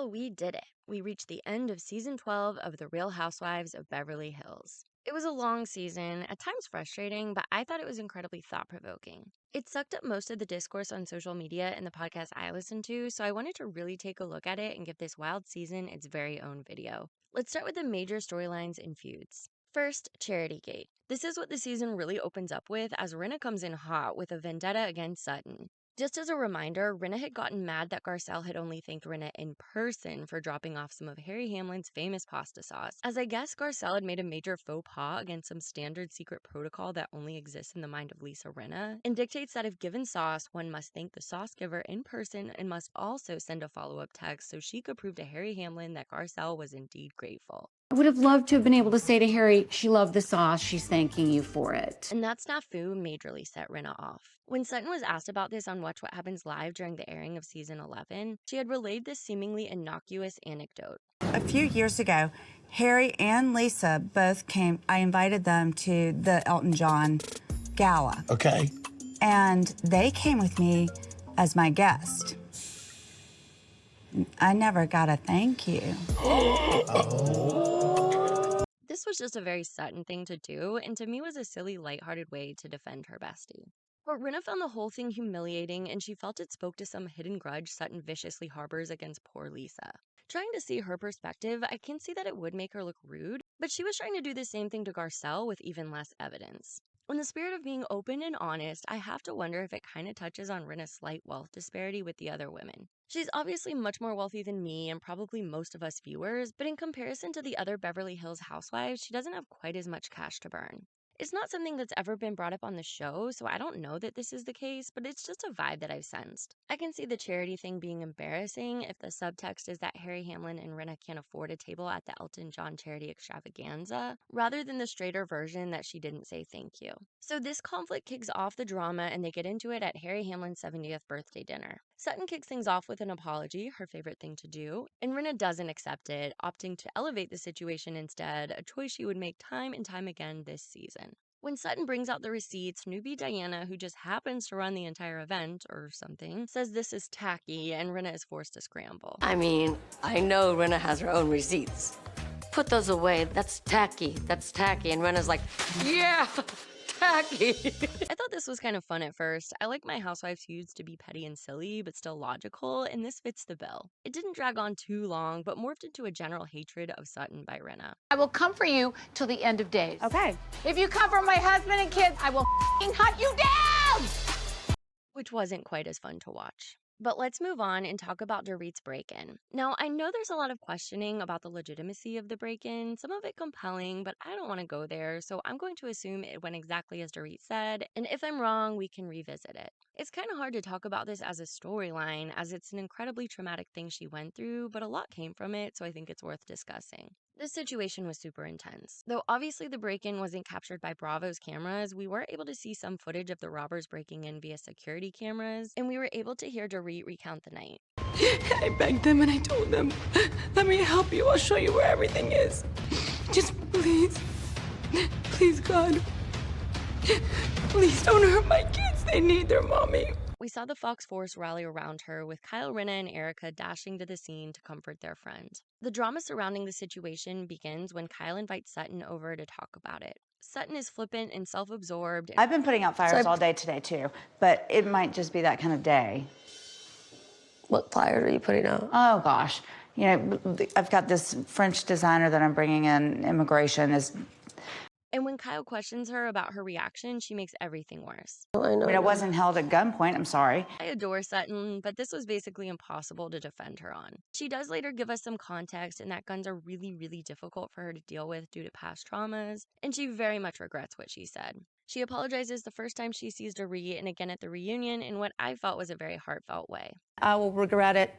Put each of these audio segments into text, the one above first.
Well, we did it. We reached the end of season 12 of The Real Housewives of Beverly Hills. It was a long season, at times frustrating, but I thought it was incredibly thought provoking. It sucked up most of the discourse on social media and the podcast I listened to, so I wanted to really take a look at it and give this wild season its very own video. Let's start with the major storylines and feuds. First, Charitygate. This is what the season really opens up with, as Rinna comes in hot with a vendetta against Sutton. Just as a reminder, Rinna had gotten mad that Garcelle had only thanked Rinna in person for dropping off some of Harry Hamlin's famous pasta sauce, as I guess Garcelle had made a major faux pas against some standard secret protocol that only exists in the mind of Lisa Rinna, and dictates that if given sauce, one must thank the sauce giver in person and must also send a follow-up text so she could prove to Harry Hamlin that Garcelle was indeed grateful. I would have loved to have been able to say to Harry, she loved the sauce, she's thanking you for it. And that snafu majorly set Rinna off. When Sutton was asked about this on Watch What Happens Live during the airing of season 11, she had relayed this seemingly innocuous anecdote. A few years ago, Harry and Lisa both came. I invited them to the Elton John gala. Okay. And they came with me as my guest. I never got a thank you. This was just a very Sutton thing to do, and to me was a silly, lighthearted way to defend her bestie. But Rinna found the whole thing humiliating, and she felt it spoke to some hidden grudge Sutton viciously harbors against poor Lisa. Trying to see her perspective, I can see that it would make her look rude, but she was trying to do the same thing to Garcelle with even less evidence. In the spirit of being open and honest, I have to wonder if it kind of touches on Rinna's slight wealth disparity with the other women. She's obviously much more wealthy than me and probably most of us viewers, but in comparison to the other Beverly Hills housewives, she doesn't have quite as much cash to burn. It's not something that's ever been brought up on the show, so I don't know that this is the case, but it's just a vibe that I've sensed. I can see the charity thing being embarrassing if the subtext is that Harry Hamlin and Rinna can't afford a table at the Elton John charity extravaganza, rather than the straighter version that she didn't say thank you. So this conflict kicks off the drama and they get into it at Harry Hamlin's 70th birthday dinner. Sutton kicks things off with an apology, her favorite thing to do, and Rinna doesn't accept it, opting to elevate the situation instead, a choice she would make time and time again this season. When Sutton brings out the receipts, newbie Diana, who just happens to run the entire event or something, says this is tacky and Rinna is forced to scramble. I mean, I know Rinna has her own receipts. Put those away. That's tacky. That's tacky. And Rinna's like, yeah, tacky. I thought this was kind of fun at first. I like my housewives feuds to be petty and silly, but still logical, and this fits the bill. It didn't drag on too long, but morphed into a general hatred of Sutton by Rinna. I will come for you till the end of days. Okay. If you come for my husband and kids, I will hunt you down! Which wasn't quite as fun to watch. But let's move on and talk about Dorit's break-in. Now, I know there's a lot of questioning about the legitimacy of the break-in, some of it compelling, but I don't want to go there, so I'm going to assume it went exactly as Dorit said, and if I'm wrong, we can revisit it. It's kind of hard to talk about this as a storyline, as it's an incredibly traumatic thing she went through, but a lot came from it, so I think it's worth discussing. This situation was super intense. Though obviously the break-in wasn't captured by Bravo's cameras, we were able to see some footage of the robbers breaking in via security cameras, and we were able to hear Dorit recount the night. I begged them and I told them, let me help you. I'll show you where everything is. Just please, please, God, please don't hurt my kids. They need their mommy. We saw the Fox Force rally around her, with Kyle, Rinna, and Erika dashing to the scene to comfort their friend. The drama surrounding the situation begins when Kyle invites Sutton over to talk about it. Sutton is flippant and self-absorbed. I've been putting out fires all day today, too, but it might just be that kind of day. What flyers are you putting out? Oh, gosh. You know, I've got this French designer that I'm bringing in. Immigration is... And when Kyle questions her about her reaction, she makes everything worse. I know. I mean, I wasn't held at gunpoint. I'm sorry. I adore Sutton, but this was basically impossible to defend her on. She does later give us some context in that guns are really, really difficult for her to deal with due to past traumas, and she very much regrets what she said. She apologizes the first time she sees Dorit and again at the reunion in what I felt was a very heartfelt way. I will regret it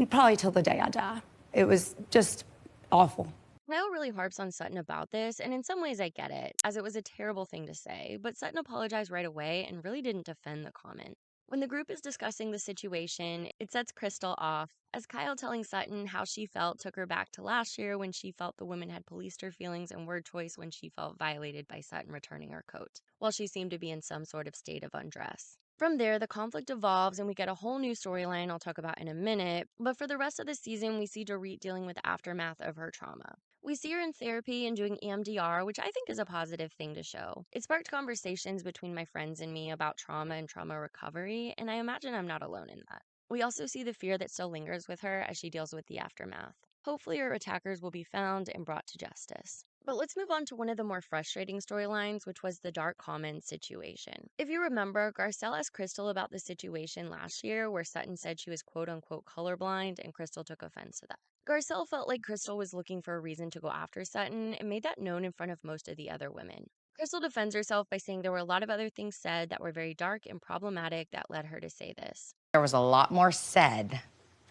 probably till the day I die. It was just awful. Kyle really harps on Sutton about this, and in some ways I get it, as it was a terrible thing to say, but Sutton apologized right away and really didn't defend the comment. When the group is discussing the situation, it sets Crystal off, as Kyle telling Sutton how she felt took her back to last year when she felt the women had policed her feelings and word choice when she felt violated by Sutton returning her coat, while she seemed to be in some sort of state of undress. From there, the conflict evolves and we get a whole new storyline I'll talk about in a minute, but for the rest of the season, we see Dorit dealing with the aftermath of her trauma. We see her in therapy and doing EMDR, which I think is a positive thing to show. It sparked conversations between my friends and me about trauma and trauma recovery, and I imagine I'm not alone in that. We also see the fear that still lingers with her as she deals with the aftermath. Hopefully, her attackers will be found and brought to justice. But let's move on to one of the more frustrating storylines, which was the dark comments situation. If you remember, Garcelle asked Crystal about the situation last year where Sutton said she was quote-unquote colorblind, and Crystal took offense to that. Garcelle felt like Crystal was looking for a reason to go after Sutton and made that known in front of most of the other women. Crystal defends herself by saying there were a lot of other things said that were very dark and problematic that led her to say this. There was a lot more said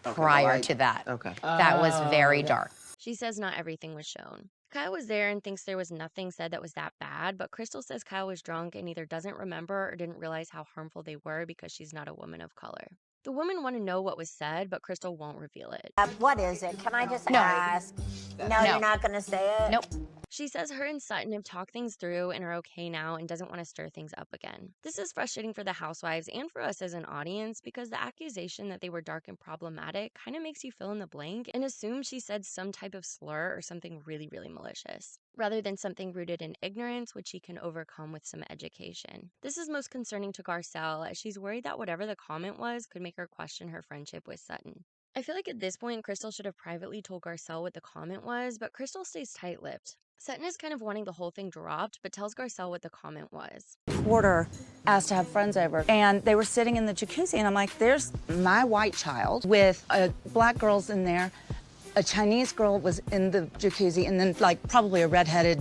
prior to that. Okay. That was very dark. She says not everything was shown. Kyle was there and thinks there was nothing said that was that bad, but Crystal says Kyle was drunk and either doesn't remember or didn't realize how harmful they were because she's not a woman of color. The women want to know what was said, but Crystal won't reveal it. What is it? Can I just ask? No, you're not going to say it? Nope. She says her and Sutton have talked things through and are okay now and doesn't want to stir things up again. This is frustrating for the housewives and for us as an audience because the accusation that they were dark and problematic kind of makes you fill in the blank and assume she said some type of slur or something really, really malicious, rather than something rooted in ignorance, which she can overcome with some education. This is most concerning to Garcelle as she's worried that whatever the comment was could make her question her friendship with Sutton. I feel like at this point, Crystal should have privately told Garcelle what the comment was, but Crystal stays tight-lipped. Sutton is kind of wanting the whole thing dropped, but tells Garcelle what the comment was. Porter asked to have friends over, and they were sitting in the jacuzzi, and I'm like, there's my white child with black girls in there. A Chinese girl was in the jacuzzi, and then like probably a redheaded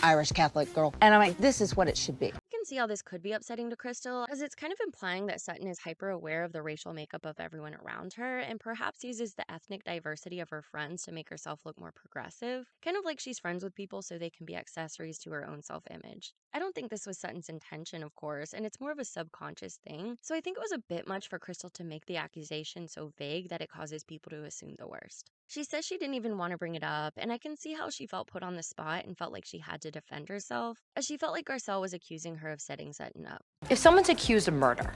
Irish Catholic girl. And I'm like, this is what it should be. You can see how this could be upsetting to Crystal, as it's kind of implying that Sutton is hyper aware of the racial makeup of everyone around her and perhaps uses the ethnic diversity of her friends to make herself look more progressive, kind of like she's friends with people so they can be accessories to her own self-image. I don't think this was Sutton's intention, of course, and it's more of a subconscious thing, so I think it was a bit much for Crystal to make the accusation so vague that it causes people to assume the worst. She says she didn't even want to bring it up, and I can see how she felt put on the spot and felt like she had to defend herself, as she felt like Garcelle was accusing her of setting Sutton up. If someone's accused of murder,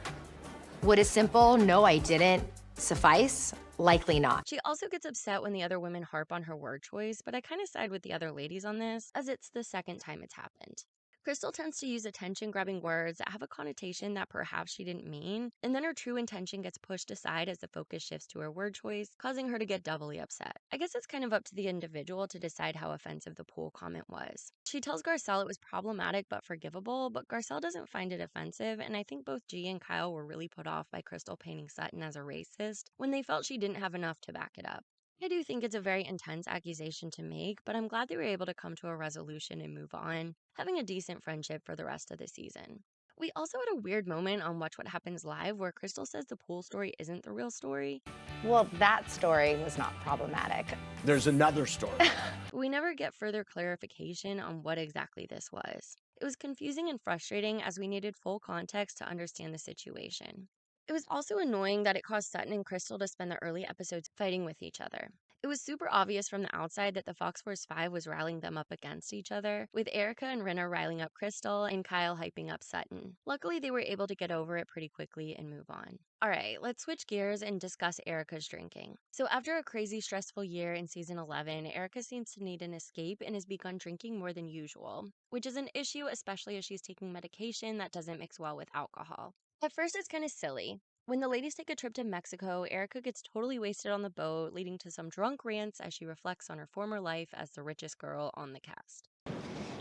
would a simple, no, I didn't, suffice? Likely not. She also gets upset when the other women harp on her word choice, but I kind of side with the other ladies on this, as it's the second time it's happened. Crystal tends to use attention-grabbing words that have a connotation that perhaps she didn't mean, and then her true intention gets pushed aside as the focus shifts to her word choice, causing her to get doubly upset. I guess it's kind of up to the individual to decide how offensive the pool comment was. She tells Garcelle it was problematic but forgivable, but Garcelle doesn't find it offensive, and I think both G and Kyle were really put off by Crystal painting Sutton as a racist when they felt she didn't have enough to back it up. I do think it's a very intense accusation to make, but I'm glad they were able to come to a resolution and move on, having a decent friendship for the rest of the season. We also had a weird moment on Watch What Happens Live where Crystal says the pool story isn't the real story. Well, that story was not problematic. There's another story. But we never get further clarification on what exactly this was. It was confusing and frustrating as we needed full context to understand the situation. It was also annoying that it caused Sutton and Crystal to spend the early episodes fighting with each other. It was super obvious from the outside that the Fox Force 5 was rallying them up against each other, with Erika and Rinna riling up Crystal and Kyle hyping up Sutton. Luckily, they were able to get over it pretty quickly and move on. Alright, let's switch gears and discuss Erika's drinking. So after a crazy stressful year in season 11, Erika seems to need an escape and has begun drinking more than usual, which is an issue especially as she's taking medication that doesn't mix well with alcohol. At first, it's kind of silly. When the ladies take a trip to Mexico, Erika gets totally wasted on the boat, leading to some drunk rants as she reflects on her former life as the richest girl on the cast.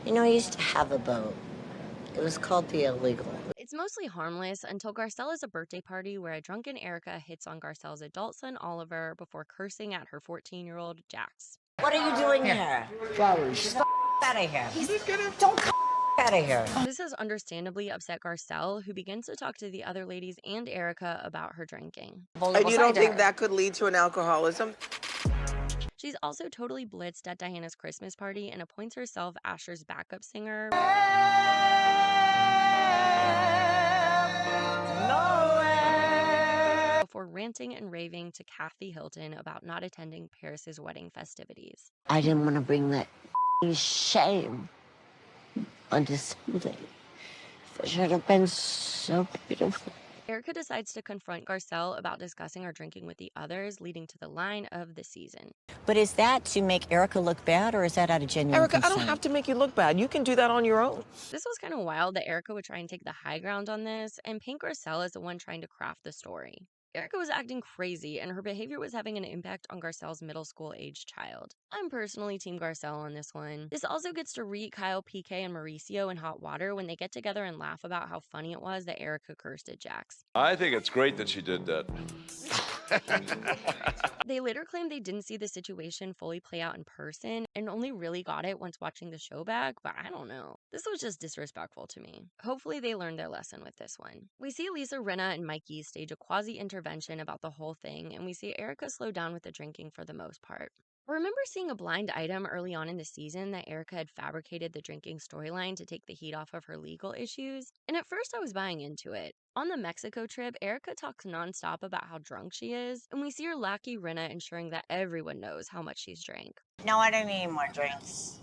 You know, I used to have a boat. It was called the Illegal. It's mostly harmless until Garcelle has a birthday party where a drunken Erika hits on Garcelle's adult son, Oliver, before cursing at her 14-year-old Jax. What are you doing here? Flowers. Just out of here. Don't come out of here. This has understandably upset Garcelle, who begins to talk to the other ladies and Erika about her drinking. And you don't think that could lead to an alcoholism? She's also totally blitzed at Diana's Christmas party and appoints herself Asher's backup singer. Before ranting and raving to Kathy Hilton about not attending Paris's wedding festivities. I didn't want to bring that shame onto something that should have been so beautiful. Erika decides to confront Garcelle about discussing her drinking with the others, leading to the line of the season. But is that to make Erika look bad, or is that out of genuine Erika, concern? I don't have to make you look bad. You can do that on your own. This was kind of wild that Erika would try and take the high ground on this and paint Garcelle as the one trying to craft the story. Erika was acting crazy, and her behavior was having an impact on Garcelle's middle school-aged child. I'm personally Team Garcelle on this one. This also gets Dorit, Kyle, PK, and Mauricio in hot water when they get together and laugh about how funny it was that Erika cursed at Jax. I think it's great that she did that. They later claimed they didn't see the situation fully play out in person and only really got it once watching the show back, but I don't know. This was just disrespectful to me. Hopefully they learned their lesson with this one. We see Lisa, Rinna, and Mikey stage a quasi-intervention about the whole thing, and we see Erika slow down with the drinking for the most part. I remember seeing a blind item early on in the season that Erika had fabricated the drinking storyline to take the heat off of her legal issues, and at first I was buying into it. On the Mexico trip, Erika talks nonstop about how drunk she is, and we see her lackey Rinna ensuring that everyone knows how much she's drank. No, I don't need more drinks.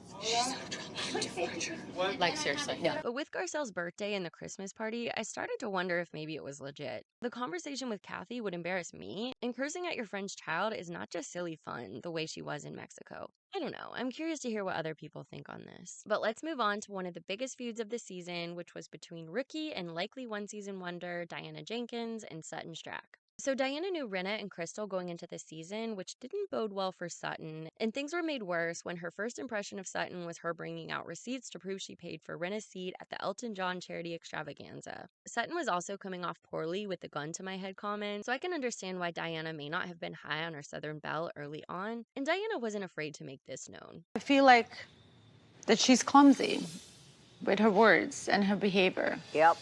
Like, seriously, no. But with Garcelle's birthday and the Christmas party, I started to wonder if maybe it was legit. The conversation with Kathy would embarrass me, and cursing at your friend's child is not just silly fun the way she was in Mexico. I don't know. I'm curious to hear what other people think on this. But let's move on to one of the biggest feuds of the season, which was between rookie and likely one-season wonder Diana Jenkins and Sutton Stracke. So Diana knew Rinna and Crystal going into the season, which didn't bode well for Sutton, and things were made worse when her first impression of Sutton was her bringing out receipts to prove she paid for Rinna's seat at the Elton John charity extravaganza. Sutton was also coming off poorly with the gun to my head comment, so I can understand why Diana may not have been high on her Southern Belle early on, and Diana wasn't afraid to make this known. I feel like that she's clumsy with her words and her behavior. Yep.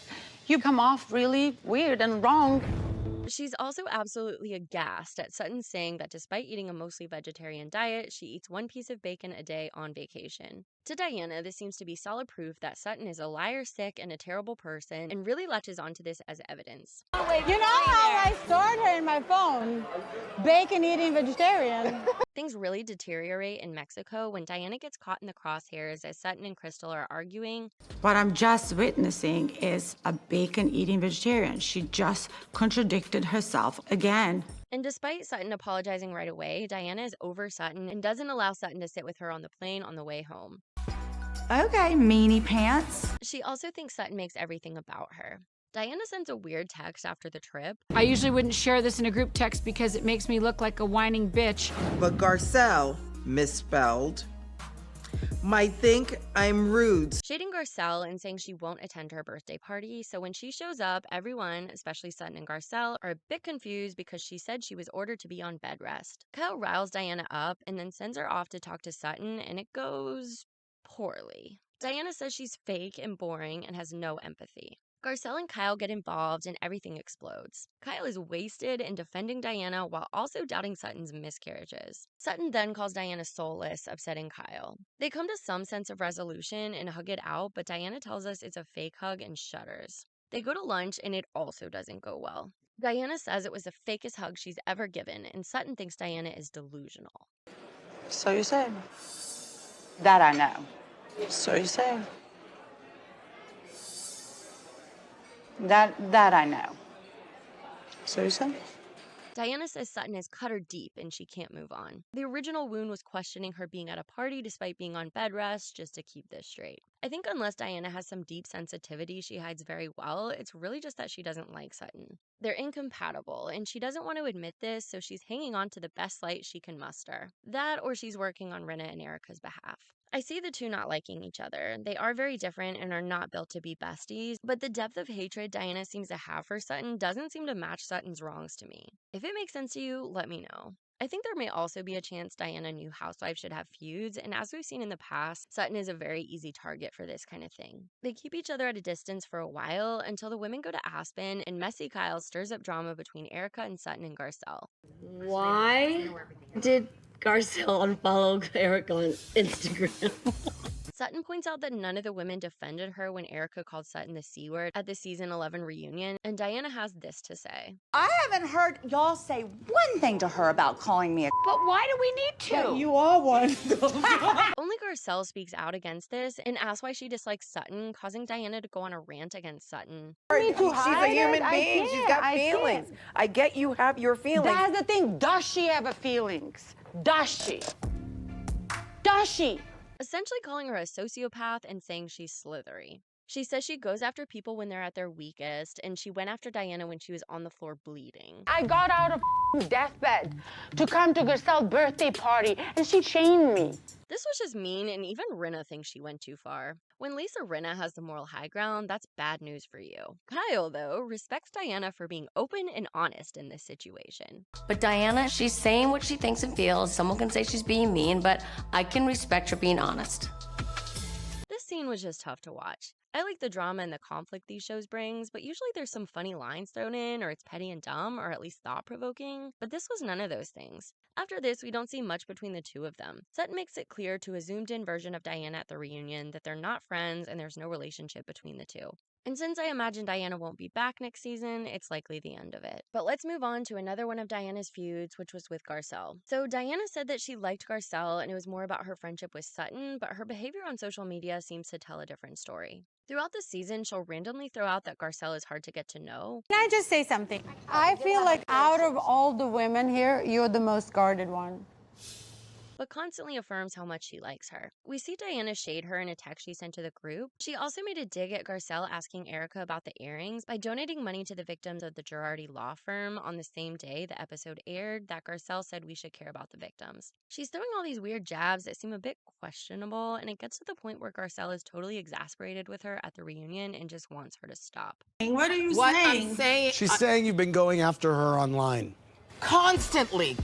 You come off really weird and wrong. She's also absolutely aghast at Sutton saying that despite eating a mostly vegetarian diet, she eats one piece of bacon a day on vacation. To Diana, this seems to be solid proof that Sutton is a liar, sick, and a terrible person, and really latches onto this as evidence. You know how I stored her in my phone? Bacon eating vegetarian. Things really deteriorate in Mexico when Diana gets caught in the crosshairs as Sutton and Crystal are arguing. What I'm just witnessing is a bacon-eating vegetarian. She just contradicted herself again. And despite Sutton apologizing right away, Diana is over Sutton and doesn't allow Sutton to sit with her on the plane on the way home. Okay, meanie pants. She also thinks Sutton makes everything about her. Diana sends a weird text after the trip. I usually wouldn't share this in a group text because it makes me look like a whining bitch. But Garcelle, misspelled, might think I'm rude. Shading Garcelle and saying she won't attend her birthday party, so when she shows up, everyone, especially Sutton and Garcelle, are a bit confused because she said she was ordered to be on bed rest. Kyle riles Diana up and then sends her off to talk to Sutton, and it goes poorly. Diana says she's fake and boring and has no empathy. Garcelle and Kyle get involved and everything explodes. Kyle is wasted and defending Diana while also doubting Sutton's miscarriages. Sutton then calls Diana soulless, upsetting Kyle. They come to some sense of resolution and hug it out, but Diana tells us it's a fake hug and shudders. They go to lunch and it also doesn't go well. Diana says it was the fakest hug she's ever given, and Sutton thinks Diana is delusional. So you say. That I know. So you say. That I know. So you say. Diana says Sutton has cut her deep and she can't move on. The original wound was questioning her being at a party despite being on bed rest, just to keep this straight. I think unless Diana has some deep sensitivity she hides very well, it's really just that she doesn't like Sutton. They're incompatible, and she doesn't want to admit this, so she's hanging on to the best light she can muster. That, or she's working on Rinna and Erika's behalf. I see the two not liking each other. They are very different and are not built to be besties, but the depth of hatred Diana seems to have for Sutton doesn't seem to match Sutton's wrongs to me. If it makes sense to you, let me know. I think there may also be a chance Diana and new housewives should have feuds, and as we've seen in the past, Sutton is a very easy target for this kind of thing. They keep each other at a distance for a while until the women go to Aspen, and messy Kyle stirs up drama between Erika and Sutton and Garcelle. Why did Garcelle unfollow Erika on Instagram? Sutton points out that none of the women defended her when Erika called Sutton the C word at the season 11 reunion, and Diana has this to say. I haven't heard y'all say one thing to her about calling me a. But why do we need to? But you are one. Only Garcelle speaks out against this and asks why she dislikes Sutton, causing Diana to go on a rant against Sutton. She's a human being. She's got feelings. I get you have your feelings. That's the thing. Does she have a feelings? Does she? Does she? Essentially calling her a sociopath and saying she's slithery. She says she goes after people when they're at their weakest, and she went after Diana when she was on the floor bleeding. I got out of deathbed to come to Garcelle's birthday party, and she chained me. This was just mean, and even Rinna thinks she went too far. When Lisa Rinna has the moral high ground, that's bad news for you. Kyle, though, respects Diana for being open and honest in this situation. But Diana, she's saying what she thinks and feels. Someone can say she's being mean, but I can respect her being honest. This scene was just tough to watch. I like the drama and the conflict these shows brings, but usually there's some funny lines thrown in, or it's petty and dumb, or at least thought-provoking. But this was none of those things. After this, we don't see much between the two of them. Sutton makes it clear to a zoomed-in version of Diana at the reunion that they're not friends and there's no relationship between the two. And since I imagine Diana won't be back next season, it's likely the end of it. But let's move on to another one of Diana's feuds, which was with Garcelle. So Diana said that she liked Garcelle and it was more about her friendship with Sutton, but her behavior on social media seems to tell a different story. Throughout the season, she'll randomly throw out that Garcelle is hard to get to know. Can I just say something? I feel like out of all the women here, you're the most guarded one. But constantly affirms how much she likes her. We see Diana shade her in a text she sent to the group. She also made a dig at Garcelle asking Erika about the earrings by donating money to the victims of the Girardi law firm on the same day the episode aired that Garcelle said we should care about the victims. She's throwing all these weird jabs that seem a bit questionable, and it gets to the point where Garcelle is totally exasperated with her at the reunion and just wants her to stop. What are you What saying? I'm saying, She's saying you've been going after her online. constantly.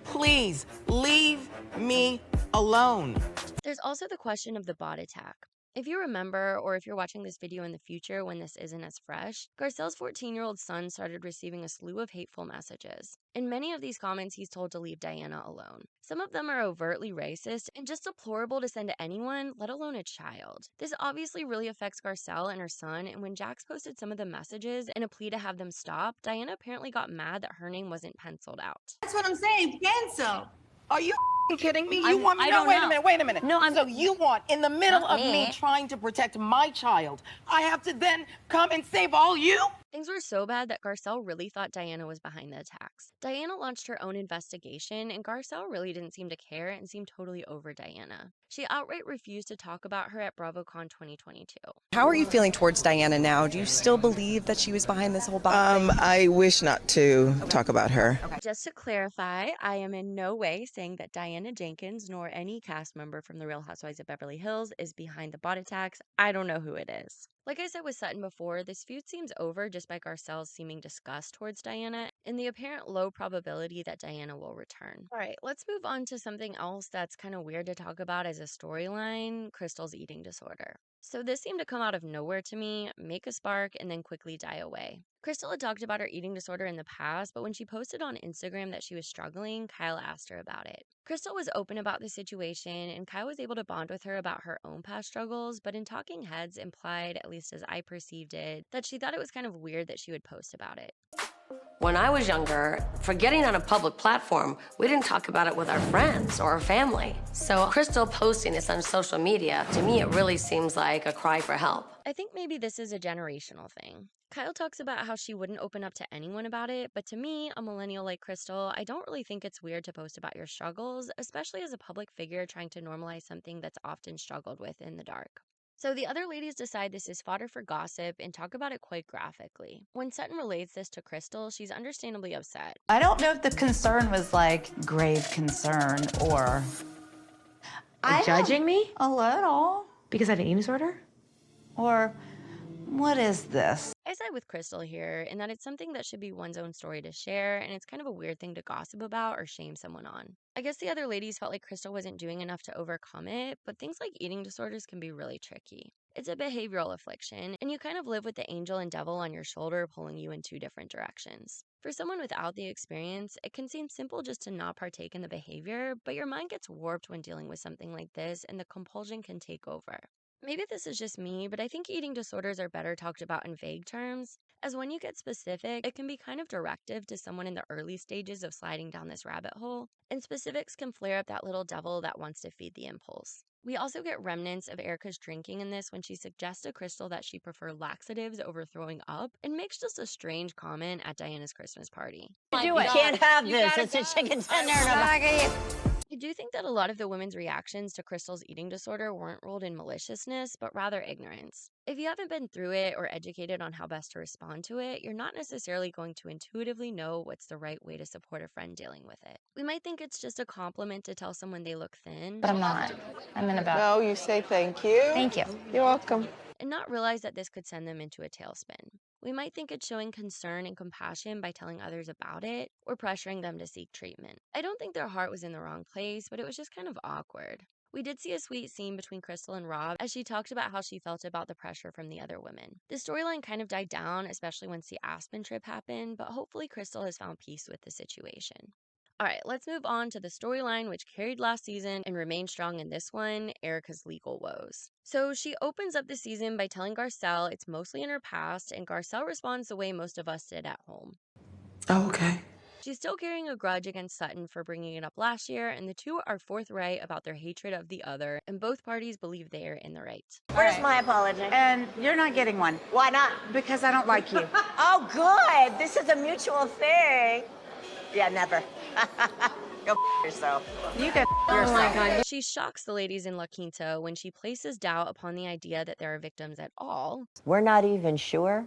Please, leave me alone. There's also the question of the bot attack. If you remember, or if you're watching this video in the future when this isn't as fresh, Garcelle's 14-year-old son started receiving a slew of hateful messages. In many of these comments, he's told to leave Diana alone. Some of them are overtly racist and just deplorable to send to anyone, let alone a child. This obviously really affects Garcelle and her son, and when Jax posted some of the messages in a plea to have them stop, Diana apparently got mad that her name wasn't penciled out. That's what I'm saying. Cancel. Are you kidding me? You want me? I No, don't wait know. a minute, wait a minute. No, I'm- So you want, in the middle Not of me trying to protect my child, I have to then come and save all you? Things were so bad that Garcelle really thought Diana was behind the attacks. Diana launched her own investigation, and Garcelle really didn't seem to care and seemed totally over Diana. She outright refused to talk about her at BravoCon 2022. How are you feeling towards Diana now? Do you still believe that she was behind this whole bot thing? I wish not to talk about her. Just to clarify, I am in no way saying that Diana Jenkins nor any cast member from The Real Housewives of Beverly Hills is behind the bot attacks. I don't know who it is. Like I said with Sutton before, this feud seems over just by Garcelle's seeming disgust towards Diana and the apparent low probability that Diana will return. All right, let's move on to something else that's kind of weird to talk about as a storyline, Crystal's eating disorder. So this seemed to come out of nowhere to me, make a spark, and then quickly die away. Crystal had talked about her eating disorder in the past, but when she posted on Instagram that she was struggling, Kyle asked her about it. Crystal was open about the situation, and Kyle was able to bond with her about her own past struggles, but in talking heads implied, at least as I perceived it, that she thought it was kind of weird that she would post about it. When I was younger, for getting on a public platform, we didn't talk about it with our friends or our family. So Crystal posting this on social media, to me, it really seems like a cry for help. I think maybe this is a generational thing. Kyle talks about how she wouldn't open up to anyone about it, but to me, a millennial like Crystal, I don't really think it's weird to post about your struggles, especially as a public figure trying to normalize something that's often struggled with in the dark. So the other ladies decide this is fodder for gossip and talk about it quite graphically. When Sutton relates this to Crystal, she's understandably upset. I don't know if the concern was like grave concern or Judging me? a little. Because I have an eating disorder? Or what is this? I side with Crystal here in that it's something that should be one's own story to share, and it's kind of a weird thing to gossip about or shame someone on. I guess the other ladies felt like Crystal wasn't doing enough to overcome it, but things like eating disorders can be really tricky. It's a behavioral affliction, and you kind of live with the angel and devil on your shoulder pulling you in two different directions. For someone without the experience, it can seem simple just to not partake in the behavior, but your mind gets warped when dealing with something like this and the compulsion can take over. Maybe this is just me, but I think eating disorders are better talked about in vague terms, as when you get specific, it can be kind of directive to someone in the early stages of sliding down this rabbit hole, and specifics can flare up that little devil that wants to feed the impulse. We also get remnants of Erika's drinking in this when she suggests to Crystal that she preferred laxatives over throwing up and makes just a strange comment at Diana's Christmas party. You can't have this. It's a chicken tender and a I do think that a lot of the women's reactions to Crystal's eating disorder weren't ruled in maliciousness, but rather ignorance. If you haven't been through it or educated on how best to respond to it, you're not necessarily going to intuitively know what's the right way to support a friend dealing with it. We might think it's just a compliment to tell someone they look thin, But I'm not. I'm in about. No, you say thank you. Thank you. You're welcome. and not realize that this could send them into a tailspin. We might think it's showing concern and compassion by telling others about it or pressuring them to seek treatment. I don't think their heart was in the wrong place, but it was just kind of awkward. We did see a sweet scene between Crystal and Rob as she talked about how she felt about the pressure from the other women. The storyline kind of died down, especially once the Aspen trip happened, but hopefully Crystal has found peace with the situation. Alright, let's move on to the storyline which carried last season and remained strong in this one, Erika's legal woes. So she opens up the season by telling Garcelle it's mostly in her past, and Garcelle responds the way most of us did at home. Oh, okay. She's still carrying a grudge against Sutton for bringing it up last year, and the two are forthright about their hatred of the other, and both parties believe they are in the right. Where's my apology? And you're not getting one. Why not? Because I don't like you. Oh, good. This is a mutual thing. Yeah, never. Go yourself. You can Oh my God. She shocks the ladies in La Quinta when she places doubt upon the idea that there are victims at all. We're not even sure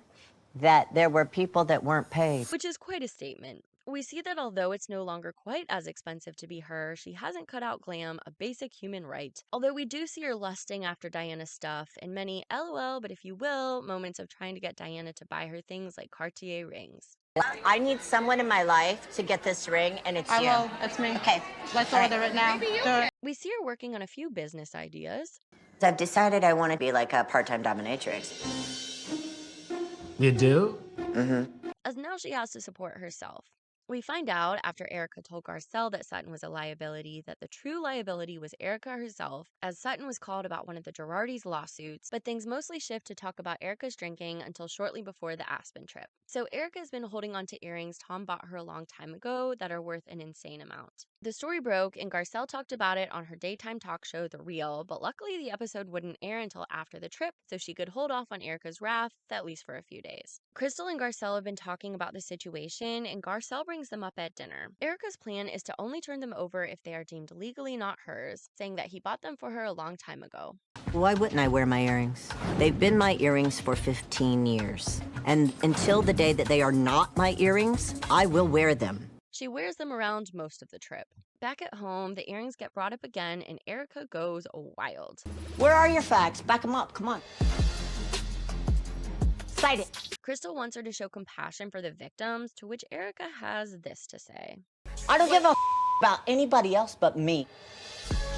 that there were people that weren't paid. Which is quite a statement. We see that although it's no longer quite as expensive to be her, she hasn't cut out glam, a basic human right. Although we do see her lusting after Diana's stuff, and many LOL, but if you will, moments of trying to get Diana to buy her things like Cartier rings. I need someone in my life to get this ring, and it's you. I will. It's me. Okay. Let's order it now. We see her working on a few business ideas. I've decided I want to be like a part-time dominatrix. You do? Mm-hmm. As now she has to support herself. We find out after Erika told Garcelle that Sutton was a liability that the true liability was Erika herself, as Sutton was called about one of the Girardis' lawsuits, but things mostly shift to talk about Erika's drinking until shortly before the Aspen trip. So Erika's been holding on to earrings Tom bought her a long time ago that are worth an insane amount. The story broke and Garcelle talked about it on her daytime talk show, The Real, but luckily the episode wouldn't air until after the trip, so she could hold off on Erika's wrath, at least for a few days. Crystal and Garcelle have been talking about the situation, and Garcelle brings them up at dinner. Erika's plan is to only turn them over if they are deemed legally not hers, saying that he bought them for her a long time ago. Why wouldn't I wear my earrings? They've been my earrings for 15 years. And until the day that they are not my earrings, I will wear them. She wears them around most of the trip. Back at home, the earrings get brought up again, and Erika goes wild. Where are your facts? Back them up. Come on. Cite it. Crystal wants her to show compassion for the victims, to which Erika has this to say. I don't give a about anybody else but me.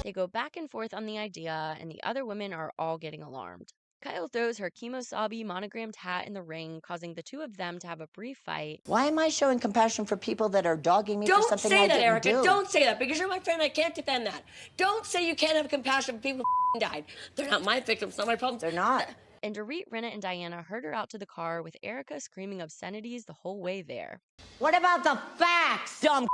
They go back and forth on the idea, and the other women are all getting alarmed. Kyle throws her Kimosabi monogrammed hat in the ring, causing the two of them to have a brief fight. Why am I showing compassion for people that are dogging me for something I didn't do? Don't say that, Erika. Don't say that, because you're my friend. I can't defend that. Don't say you can't have compassion for people who died. They're not my victims. Not my problems. They're not. And Dorit, Rinna, and Diana herd her out to the car with Erika screaming obscenities the whole way there. What about the facts, dumb?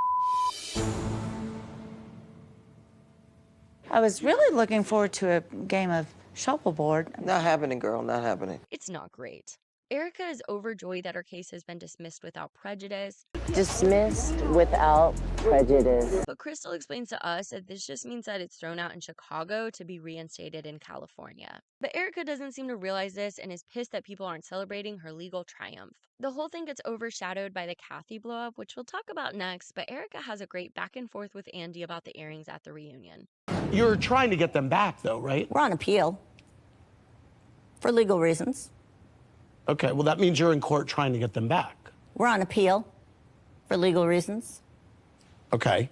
I was really looking forward to a game of shuffleboard. Not happening, girl. Not happening. It's not great. Erika is overjoyed that her case has been dismissed without prejudice. Dismissed without prejudice. But Crystal explains to us that this just means that it's thrown out in Chicago to be reinstated in California. But Erika doesn't seem to realize this and is pissed that people aren't celebrating her legal triumph. The whole thing gets overshadowed by the Kathy blow-up, which we'll talk about next, but Erika has a great back and forth with Andy about the earrings at the reunion. You're trying to get them back, though, right? We're on appeal. For legal reasons. Okay, well, that means you're in court trying to get them back. We're on appeal. For legal reasons. Okay.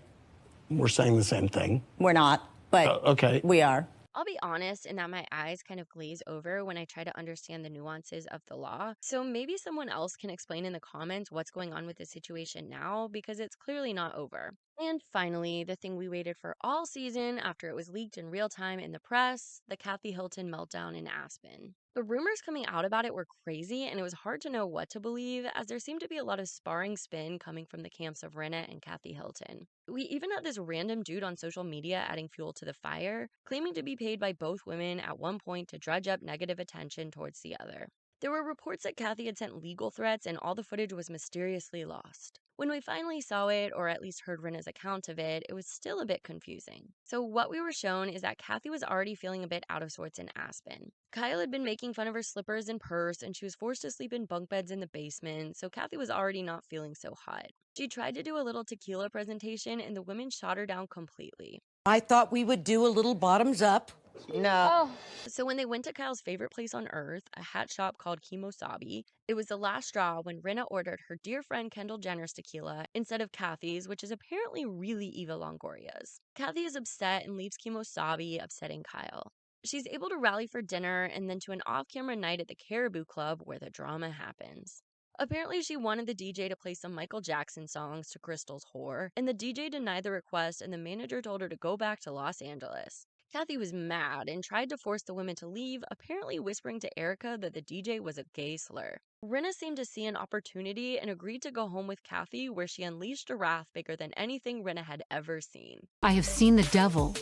We're saying the same thing. We're not, but okay. we are. I'll be honest in that my eyes kind of glaze over when I try to understand the nuances of the law. So maybe someone else can explain in the comments what's going on with the situation now, because it's clearly not over. And finally, the thing we waited for all season after it was leaked in real time in the press, the Kathy Hilton meltdown in Aspen. The rumors coming out about it were crazy, and it was hard to know what to believe, as there seemed to be a lot of sparring spin coming from the camps of Rinna and Kathy Hilton. We even had this random dude on social media adding fuel to the fire, claiming to be paid by both women at one point to dredge up negative attention towards the other. There were reports that Kathy had sent legal threats and all the footage was mysteriously lost. When we finally saw it, or at least heard Rinna's account of it, it was still a bit confusing. So what we were shown is that Kathy was already feeling a bit out of sorts in Aspen. Kyle had been making fun of her slippers and purse, and she was forced to sleep in bunk beds in the basement, so Kathy was already not feeling so hot. She tried to do a little tequila presentation, and the women shot her down completely. I thought we would do a little bottoms up. No. So when they went to Kyle's favorite place on earth, a hat shop called Kimosabi, it was the last straw when Rinna ordered her dear friend Kendall Jenner's tequila instead of Kathy's, which is apparently really Eva Longoria's. Kathy is upset and leaves Kimosabi, upsetting Kyle. She's able to rally for dinner and then to an off-camera night at the Caribou Club where the drama happens. Apparently, she wanted the DJ to play some Michael Jackson songs to Crystal's Whore, and the DJ denied the request and the manager told her to go back to Los Angeles. Kathy was mad and tried to force the women to leave, apparently whispering to Erika that the DJ was a gay slur. Rinna seemed to see an opportunity and agreed to go home with Kathy, where she unleashed a wrath bigger than anything Rinna had ever seen. I have seen the devil,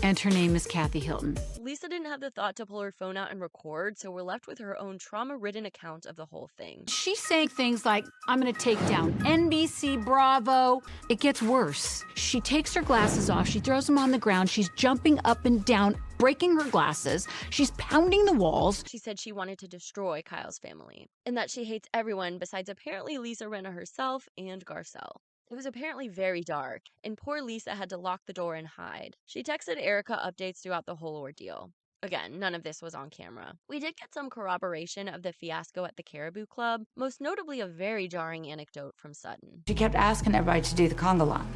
and her name is Kathy Hilton. Lisa didn't have the thought to pull her phone out and record, so we're left with her own trauma-ridden account of the whole thing. She's saying things like, I'm gonna take down NBC, Bravo. It gets worse. She takes her glasses off, she throws them on the ground, she's jumping up and down, breaking her glasses, she's pounding the walls. She said she wanted to destroy Kyle's family, and that she hates everyone besides apparently Lisa Rinna herself and Garcelle. It was apparently very dark, and poor Lisa had to lock the door and hide. She texted Erika updates throughout the whole ordeal. Again, none of this was on camera. We did get some corroboration of the fiasco at the Caribou Club, most notably a very jarring anecdote from Sutton. She kept asking everybody to do the conga line.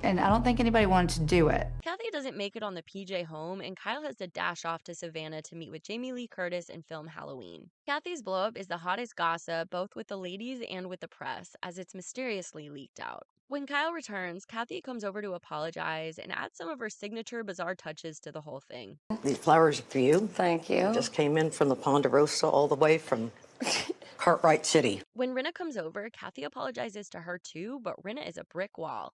And I don't think anybody wanted to do it. Kathy doesn't make it on the PJ home, and Kyle has to dash off to Savannah to meet with Jamie Lee Curtis and film Halloween. Kathy's blowup is the hottest gossip, both with the ladies and with the press, as it's mysteriously leaked out. When Kyle returns, Kathy comes over to apologize and adds some of her signature bizarre touches to the whole thing. These flowers are for you. Thank you. Just came in from the Ponderosa all the way from Cartwright City. When Rinna comes over, Kathy apologizes to her too, but Rinna is a brick wall.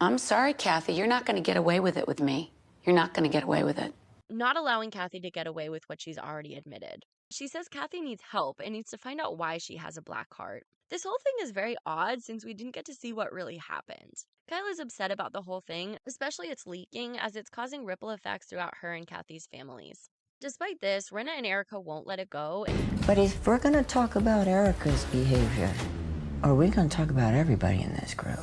I'm sorry, Kathy. You're not going to get away with it with me. You're not going to get away with it. Not allowing Kathy to get away with what she's already admitted. She says Kathy needs help and needs to find out why she has a black heart. This whole thing is very odd since we didn't get to see what really happened. Kyle is upset about the whole thing, especially its leaking, as it's causing ripple effects throughout her and Kathy's families. Despite this, Rinna and Erika won't let it go. But if we're going to talk about Erika's behavior, are we going to talk about everybody in this group?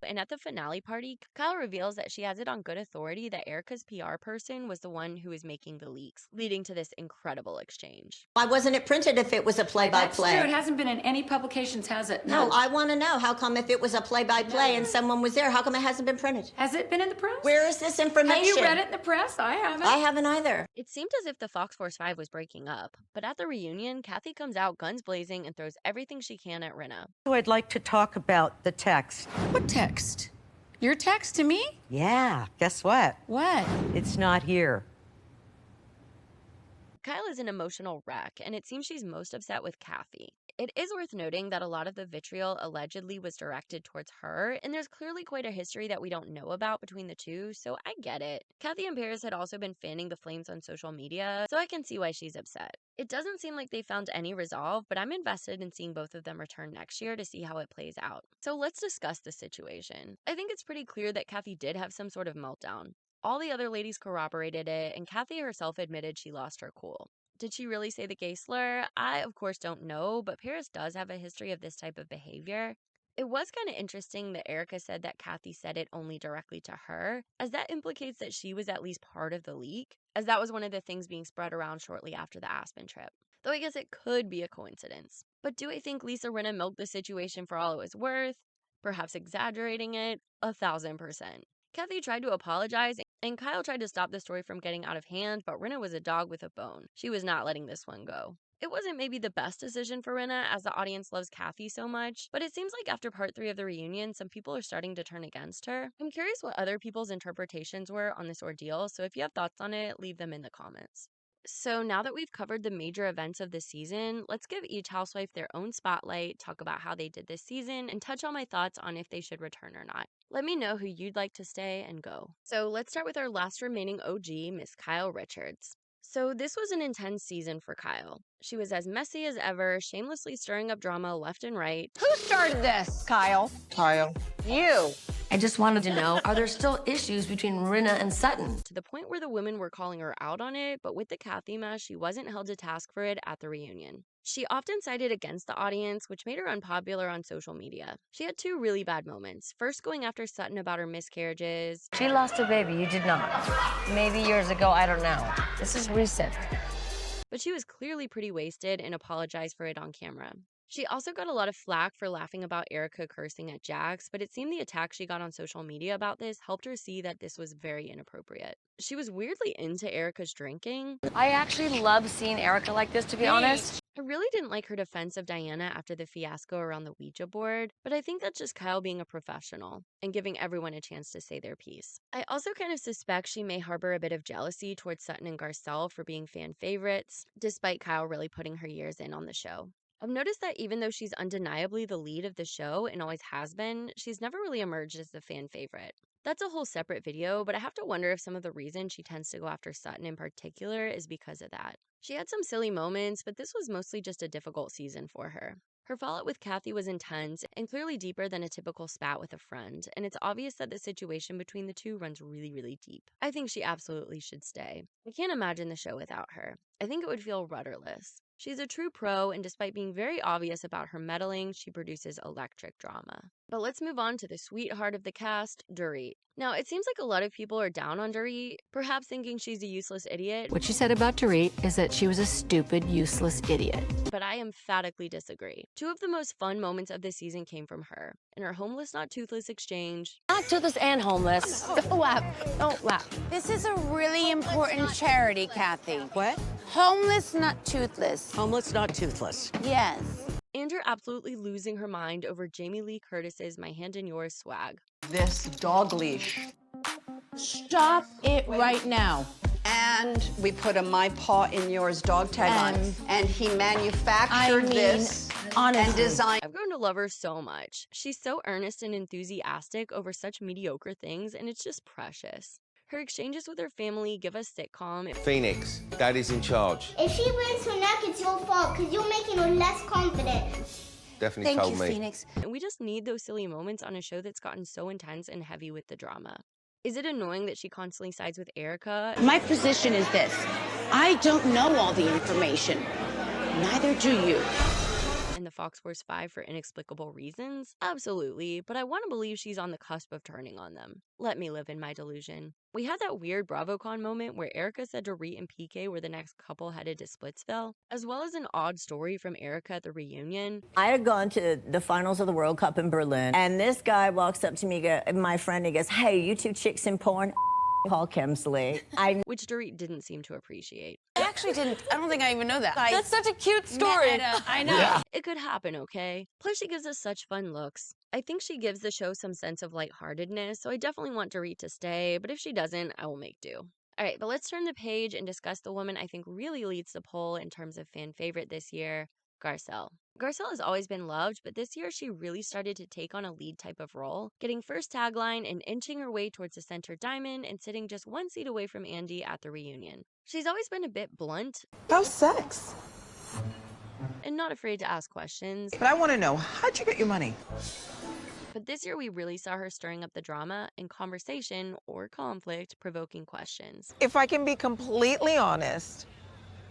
And at the finale party, Kyle reveals that she has it on good authority that Erika's PR person was the one who was making the leaks, leading to this incredible exchange. Why wasn't it printed if it was a play-by-play? That's true. It hasn't been in any publications, has it? No, I want to know. How come if it was a play-by-play and someone was there, how come it hasn't been printed? Has it been in the press? Where is this information? Have you read it in the press? I haven't. I haven't either. It seemed as if the Fox Force 5 was breaking up, but at the reunion, Kathy comes out guns blazing and throws everything she can at Rinna. So I'd like to talk about the text. What text? Your text to me? Yeah, guess what? What? It's not here. Kyle is an emotional wreck, and it seems she's most upset with Kathy. It is worth noting that a lot of the vitriol allegedly was directed towards her, and there's clearly quite a history that we don't know about between the two, so I get it. Kathy and Paris had also been fanning the flames on social media, so I can see why she's upset. It doesn't seem like they found any resolve, but I'm invested in seeing both of them return next year to see how it plays out. So let's discuss the situation. I think it's pretty clear that Kathy did have some sort of meltdown. All the other ladies corroborated it, and Kathy herself admitted she lost her cool. Did she really say the gay slur? I, of course, don't know, but Paris does have a history of this type of behavior. It was kind of interesting that Erika said that Kathy said it only directly to her, as that implicates that she was at least part of the leak, as that was one of the things being spread around shortly after the Aspen trip. Though I guess it could be a coincidence. But do I think Lisa Rinna milked the situation for all it was worth? Perhaps exaggerating it? 1000%. Kathy tried to apologize And Kyle tried to stop the story from getting out of hand, but Rinna was a dog with a bone. She was not letting this one go. It wasn't maybe the best decision for Rinna, as the audience loves Kathy so much, but it seems like after part 3 of the reunion, some people are starting to turn against her. I'm curious what other people's interpretations were on this ordeal, so if you have thoughts on it, leave them in the comments. So now that we've covered the major events of the season, let's give each housewife their own spotlight, talk about how they did this season, and touch on my thoughts on if they should return or not. Let me know who you'd like to stay and go. So let's start with our last remaining OG, Miss Kyle Richards. So this was an intense season for Kyle. She was as messy as ever, shamelessly stirring up drama left and right. Who started this? Kyle. Kyle. You. I just wanted to know, are there still issues between Rinna and Sutton? To the point where the women were calling her out on it, but with the Kathy mess, she wasn't held to task for it at the reunion. She often sided against the audience, which made her unpopular on social media. She had 2 really bad moments. First, going after Sutton about her miscarriages. She lost a baby, you did not. Maybe years ago, I don't know. This is recent. But she was clearly pretty wasted and apologized for it on camera. She also got a lot of flack for laughing about Erika cursing at Jax, but it seemed the attack she got on social media about this helped her see that this was very inappropriate. She was weirdly into Erika's drinking. I actually love seeing Erika like this, to be honest. I really didn't like her defense of Diana after the fiasco around the Ouija board, but I think that's just Kyle being a professional and giving everyone a chance to say their piece. I also kind of suspect she may harbor a bit of jealousy towards Sutton and Garcelle for being fan favorites, despite Kyle really putting her years in on the show. I've noticed that even though she's undeniably the lead of the show and always has been, she's never really emerged as the fan favorite. That's a whole separate video, but I have to wonder if some of the reason she tends to go after Sutton in particular is because of that. She had some silly moments, but this was mostly just a difficult season for her. Her fallout with Kathy was intense and clearly deeper than a typical spat with a friend, and it's obvious that the situation between the two runs really, really deep. I think she absolutely should stay. I can't imagine the show without her. I think it would feel rudderless. She's a true pro, and despite being very obvious about her meddling, she produces electric drama. But let's move on to the sweetheart of the cast, Dorit. Now, it seems like a lot of people are down on Dorit, perhaps thinking she's a useless idiot. What she said about Dorit is that she was a stupid, useless idiot. But I emphatically disagree. 2 of the most fun moments of this season came from her. In her homeless, not toothless exchange. Not toothless and homeless. Don't laugh. Don't laugh. This is a really important charity, Kathy. What? Homeless, not toothless. Homeless, not toothless. Yes. And her absolutely losing her mind over Jamie Lee Curtis's My Hand in Yours swag. This dog leash. Stop it right now. And we put a My Paw in Yours dog tag on. And he manufactured this honestly, and designed. I've grown to love her so much. She's so earnest and enthusiastic over such mediocre things, and it's just precious. Her exchanges with her family give us sitcom. Phoenix, Daddy's in charge. If she wins her neck, it's your fault, because you're making her less confident. Definitely Thank told you, me. Phoenix. And we just need those silly moments on a show that's gotten so intense and heavy with the drama. Is it annoying that she constantly sides with Erika? My position is this. I don't know all the information. Neither do you. And the Fox Force 5 for inexplicable reasons? Absolutely, but I want to believe she's on the cusp of turning on them. Let me live in my delusion. We had that weird BravoCon moment where Erika said Dorit and PK were the next couple headed to Splitsville, as well as an odd story from Erika at the reunion. I had gone to the finals of the World Cup in Berlin, and this guy walks up to me, my friend, he goes, "Hey, you 2 chicks in porn?" Paul Kemsley. Which Dorit didn't seem to appreciate. I actually didn't. I don't think I even know that. That's such a cute story. I know. Yeah. It could happen, okay? Plus, she gives us such fun looks. I think she gives the show some sense of lightheartedness, so I definitely want Dorit to stay, but if she doesn't, I will make do. All right, but let's turn the page and discuss the woman I think really leads the poll in terms of fan favorite this year, Garcelle. Garcelle has always been loved, but this year she really started to take on a lead type of role, getting first tagline and inching her way towards the center diamond and sitting just 1 seat away from Andy at the reunion. She's always been a bit blunt. How's sex? And not afraid to ask questions. But I want to know, how'd you get your money? But this year we really saw her stirring up the drama and conversation or conflict, provoking questions. If I can be completely honest,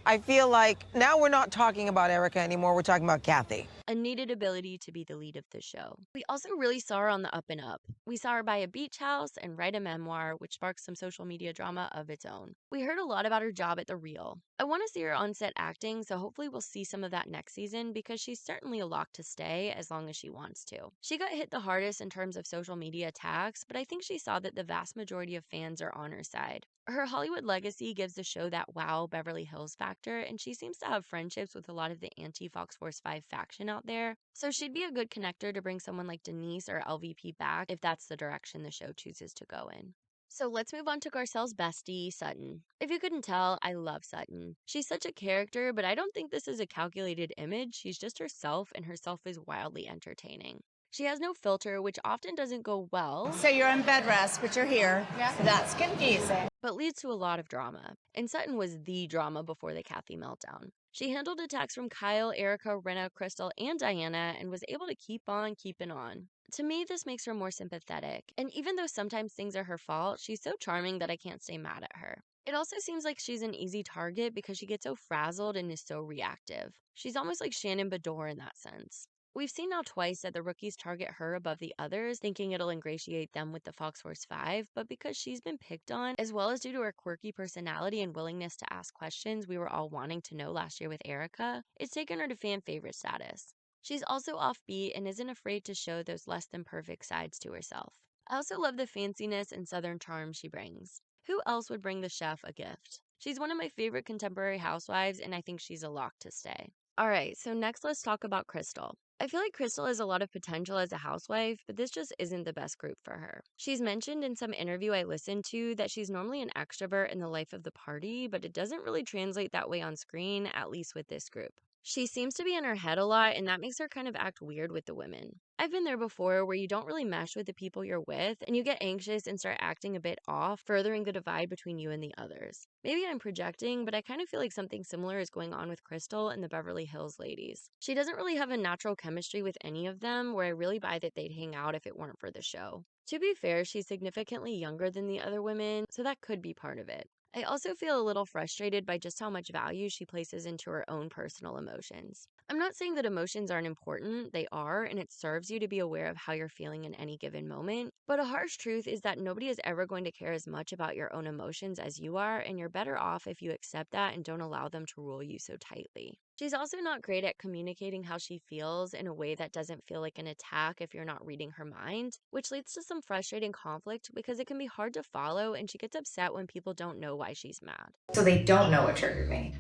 I feel like now we're not talking about Erika anymore. We're talking about Kathy. A needed ability to be the lead of the show. We also really saw her on the up and up. We saw her buy a beach house and write a memoir, which sparked some social media drama of its own. We heard a lot about her job at The Real. I want to see her on set acting, so hopefully we'll see some of that next season because she's certainly a lock to stay as long as she wants to. She got hit the hardest in terms of social media attacks, but I think she saw that the vast majority of fans are on her side. Her Hollywood legacy gives the show that wow Beverly Hills factor, and she seems to have friendships with a lot of the anti-Fox Force 5 faction out there. So she'd be a good connector to bring someone like Denise or LVP back if that's the direction the show chooses to go in. So let's move on to Garcelle's bestie, Sutton. If you couldn't tell, I love Sutton. She's such a character, but I don't think this is a calculated image. She's just herself, and herself is wildly entertaining. She has no filter, which often doesn't go well. So you're in bed rest, but you're here. Yeah. So that's confusing. But leads to a lot of drama. And Sutton was the drama before the Kathy meltdown. She handled attacks from Kyle, Erika, Rinna, Crystal, and Diana and was able to keep on keeping on. To me, this makes her more sympathetic. And even though sometimes things are her fault, she's so charming that I can't stay mad at her. It also seems like she's an easy target because she gets so frazzled and is so reactive. She's almost like Shannon Bedore in that sense. We've seen now twice that the rookies target her above the others, thinking it'll ingratiate them with the Fox Force 5, but because she's been picked on, as well as due to her quirky personality and willingness to ask questions we were all wanting to know last year with Erika, it's taken her to fan favorite status. She's also offbeat and isn't afraid to show those less than perfect sides to herself. I also love the fanciness and southern charm she brings. Who else would bring the chef a gift? She's one of my favorite contemporary housewives, and I think she's a lock to stay. Alright, so next let's talk about Crystal. I feel like Crystal has a lot of potential as a housewife, but this just isn't the best group for her. She's mentioned in some interview I listened to that she's normally an extrovert in the life of the party, but it doesn't really translate that way on screen, at least with this group. She seems to be in her head a lot, and that makes her kind of act weird with the women. I've been there before where you don't really mesh with the people you're with, and you get anxious and start acting a bit off, furthering the divide between you and the others. Maybe I'm projecting, but I kind of feel like something similar is going on with Crystal and the Beverly Hills ladies. She doesn't really have a natural chemistry with any of them, where I really buy that they'd hang out if it weren't for the show. To be fair, she's significantly younger than the other women, so that could be part of it. I also feel a little frustrated by just how much value she places into her own personal emotions. I'm not saying that emotions aren't important, they are, and it serves you to be aware of how you're feeling in any given moment, but a harsh truth is that nobody is ever going to care as much about your own emotions as you are, and you're better off if you accept that and don't allow them to rule you so tightly. She's also not great at communicating how she feels in a way that doesn't feel like an attack if you're not reading her mind, which leads to some frustrating conflict because it can be hard to follow and she gets upset when people don't know why she's mad. So they don't know what triggered me.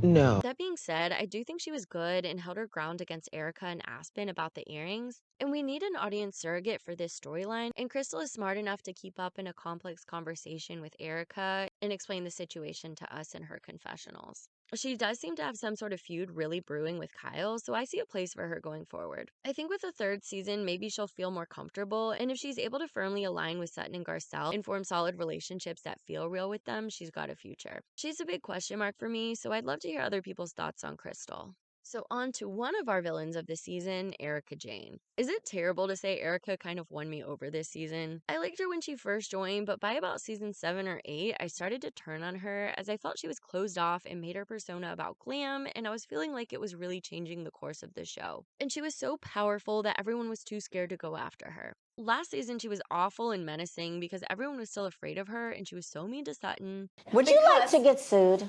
No. That being said, I do think she was good and held her ground against Erika and Aspen about the earrings, and we need an audience surrogate for this storyline, and Crystal is smart enough to keep up in a complex conversation with Erika and explain the situation to us in her confessionals. She does seem to have some sort of feud really brewing with Kyle, so I see a place for her going forward. I think with the third season, maybe she'll feel more comfortable, and if she's able to firmly align with Sutton and Garcelle and form solid relationships that feel real with them, she's got a future. She's a big question mark for me, so I'd love to hear other people's thoughts on Crystal. So on to one of our villains of the season, Erika Jayne. Is it terrible to say Erika kind of won me over this season? I liked her when she first joined, but by about season 7 or 8, I started to turn on her as I felt she was closed off and made her persona about glam, and I was feeling like it was really changing the course of the show. And she was so powerful that everyone was too scared to go after her. Last season, she was awful and menacing because everyone was still afraid of her, and she was so mean to Sutton. Would you like to get sued?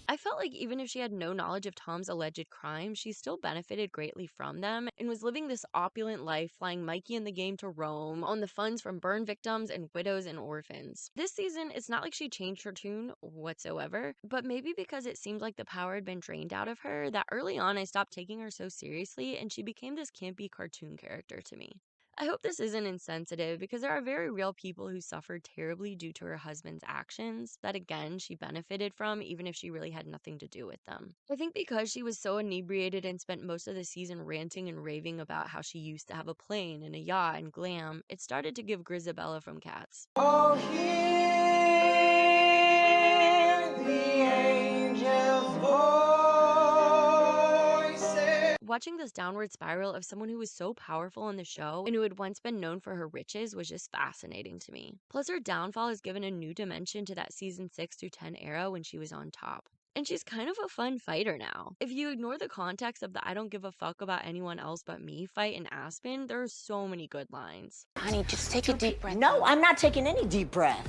I felt like even if she had no knowledge of Tom's alleged crimes, she still benefited greatly from them and was living this opulent life, flying Mikey and the gang to Rome on the funds from burn victims and widows and orphans. This season, it's not like she changed her tune whatsoever, but maybe because it seemed like the power had been drained out of her, that early on I stopped taking her so seriously and she became this campy cartoon character to me. I hope this isn't insensitive because there are very real people who suffered terribly due to her husband's actions that, again, she benefited from even if she really had nothing to do with them. I think because she was so inebriated and spent most of the season ranting and raving about how she used to have a plane and a yacht and glam, it started to give Grisabella from Cats. Oh, hear the angels' voices. Watching this downward spiral of someone who was so powerful in the show and who had once been known for her riches was just fascinating to me. Plus, her downfall has given a new dimension to that season 6 through 10 era when she was on top. And she's kind of a fun fighter now. If you ignore the context of the I don't give a fuck about anyone else but me fight in Aspen, there are so many good lines. Honey, just take a deep breath. No, I'm not taking any deep breath.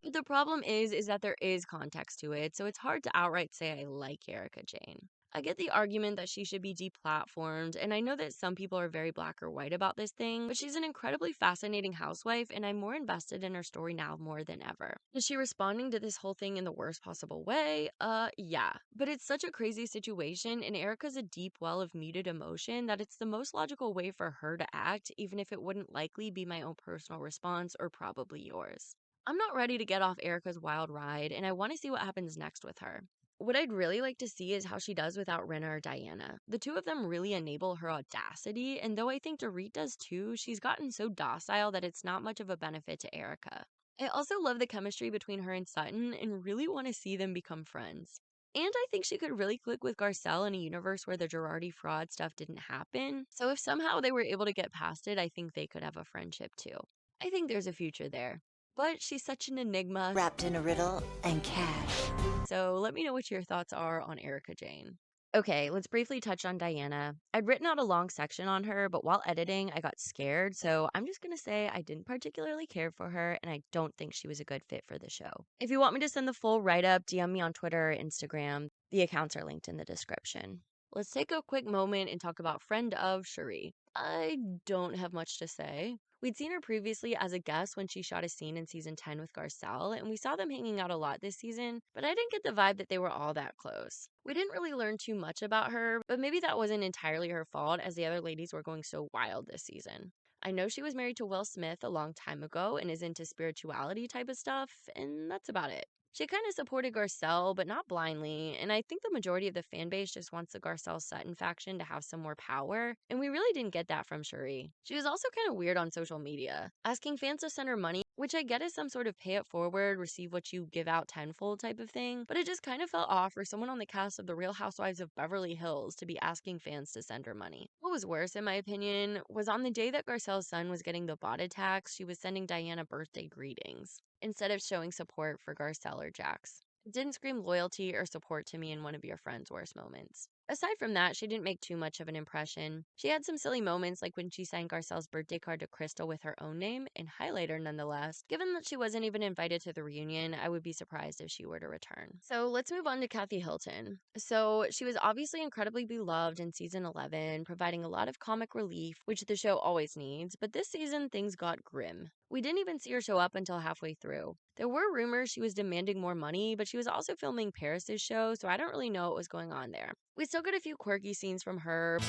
But the problem is that there is context to it, so it's hard to outright say I like Erika Jayne. I get the argument that she should be deplatformed, and I know that some people are very black or white about this thing, but she's an incredibly fascinating housewife, and I'm more invested in her story now more than ever. Is she responding to this whole thing in the worst possible way? Yeah. But it's such a crazy situation, and Erika's a deep well of muted emotion that it's the most logical way for her to act, even if it wouldn't likely be my own personal response or probably yours. I'm not ready to get off Erika's wild ride, and I want to see what happens next with her. What I'd really like to see is how she does without Rinna or Diana. The two of them really enable her audacity, and though I think Dorit does too, she's gotten so docile that it's not much of a benefit to Erika. I also love the chemistry between her and Sutton and really want to see them become friends. And I think she could really click with Garcelle in a universe where the Girardi fraud stuff didn't happen. So if somehow they were able to get past it, I think they could have a friendship too. I think there's a future there. But she's such an enigma. Wrapped in a riddle and cash. So let me know what your thoughts are on Erika Jayne. Okay, let's briefly touch on Diana. I'd written out a long section on her, but while editing, I got scared, so I'm just gonna say I didn't particularly care for her, and I don't think she was a good fit for the show. If you want me to send the full write-up, DM me on Twitter or Instagram. The accounts are linked in the description. Let's take a quick moment and talk about friend of Sheree. I don't have much to say. We'd seen her previously as a guest when she shot a scene in season 10 with Garcelle, and we saw them hanging out a lot this season, but I didn't get the vibe that they were all that close. We didn't really learn too much about her, but maybe that wasn't entirely her fault as the other ladies were going so wild this season. I know she was married to Will Smith a long time ago and is into spirituality type of stuff, and that's about it. She kind of supported Garcelle, but not blindly, and I think the majority of the fan base just wants the Garcelle Sutton faction to have some more power, and we really didn't get that from Sheree. She was also kind of weird on social media, asking fans to send her money, which I get is some sort of pay it forward, receive what you give out tenfold type of thing, but it just kind of felt off for someone on the cast of The Real Housewives of Beverly Hills to be asking fans to send her money. What was worse, in my opinion, was on the day that Garcelle's son was getting the bot attacks, she was sending Diana birthday greetings instead of showing support for Garcelle or Jax. It didn't scream loyalty or support to me in one of your friend's worst moments. Aside from that, she didn't make too much of an impression. She had some silly moments like when she signed Garcelle's birthday card to Crystal with her own name, and highlighter nonetheless. Given that she wasn't even invited to the reunion, I would be surprised if she were to return. So let's move on to Kathy Hilton. So she was obviously incredibly beloved in season 11, providing a lot of comic relief, which the show always needs, but this season things got grim. We didn't even see her show up until halfway through. There were rumors she was demanding more money, but she was also filming Paris's show, so I don't really know what was going on there. We still got a few quirky scenes from her,